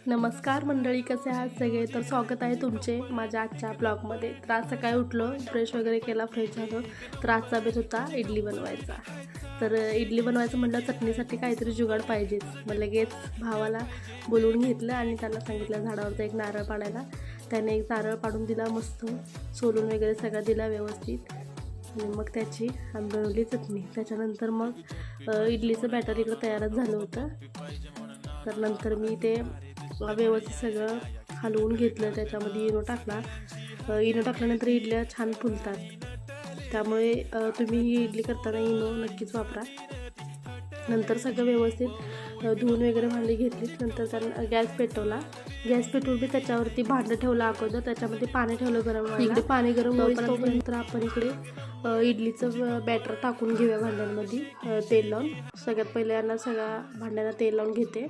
नमस्कार मंडळी, कसे आहात सगळे? तर स्वागत आहे तुमचे माझ्या आजच्या ब्लॉगमध्ये. तर आज सकाळी उठलो, फ्रेश वगैरे केला, फ्रेश झालो. तर आजचा बेत होता इडली बनवायचा. तर इडली बनवायचं म्हटलं चटणीसाठी काहीतरी जुगाड पाहिजेच. मग लगेच भावाला बोलवून घेतलं आणि त्याला सांगितलं झाडावरचा एक नारळ पाडायला. त्याने एक नारळ पाडून दिला, मस्त सोलून वगैरे सगळं दिला व्यवस्थित. आणि मग त्याची आम्ही बनवली चटणी. त्याच्यानंतर मग इडलीचं बॅटर इकडं तयारच झालं होतं. तर नंतर मी ते व्यवस्थित सगळं हलवून घेतलं, त्याच्यामध्ये इनो टाकला. इनो टाकल्यानंतर इडल्या छान फुलतात. त्यामुळे तुम्ही ही इडली करताना इनो नक्कीच वापरा. नंतर सगळं व्यवस्थित धुवून वगैरे भांडी घेतली. नंतर त्यांना गॅस पेटवला. गॅस पेटवून मी त्याच्यावरती भांडं ठेवलं अगोदर. त्याच्यामध्ये पाणी ठेवलं गरम व्हायला. इकडे पाणी गरम होईपर्यंत आपण इकडे इडलीचं बॅटर टाकून घेऊया भांड्यांमध्ये तेल लावून. सगळ्यात पहिले यांना सगळ्या भांड्यांना तेल लावून घेते.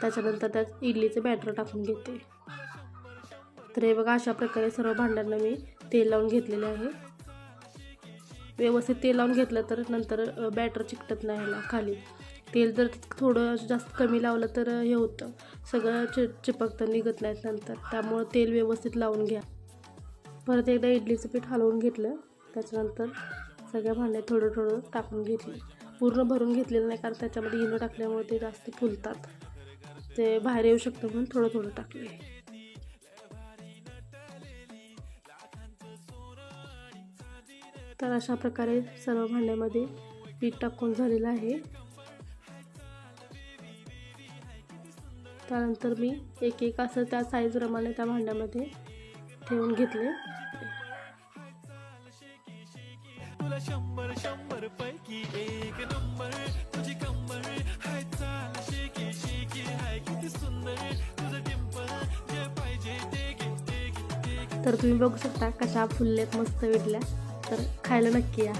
त्याच्यानंतर त्यात इडलीचं बॅटर टाकून घेते. तर हे बघा, अशा प्रकारे सर्व भांड्यांना मी तेल लावून घेतलेलं आहे. व्यवस्थित तेल लावून घेतलं तर नंतर बॅटर चिकटत नाही ह्याला खाली. तेल जर थोडं जास्त कमी लावलं तर हे होतं, सगळं चिपकतं, निघत नाहीत नंतर. त्यामुळं तेल व्यवस्थित लावून घ्या. परत एकदा इडलीचं पीठ हलवून घेतलं. त्याच्यानंतर सगळ्या भांड्यात थोडं थोडं टाकून घेतली. पूर्ण भरून घेतलेलं नाही, कारण त्याच्यामध्ये इनो टाकल्यामुळे ते जास्त फुलतात, ते बाहेर येऊ शकतं, म्हणून थोडं थोडं टाकले. तर अशा प्रकारे सर्व भांड्यामध्ये पीठ टाकून झालेलं आहे. त्यानंतर मी एक एक असं त्या साईजप्रमाणे त्या भांड्यामध्ये ठेवून घेतले. तर तुम्ही बघू शकता कशा फुलल्यात मस्त इडल्या. तर खायला नक्की या.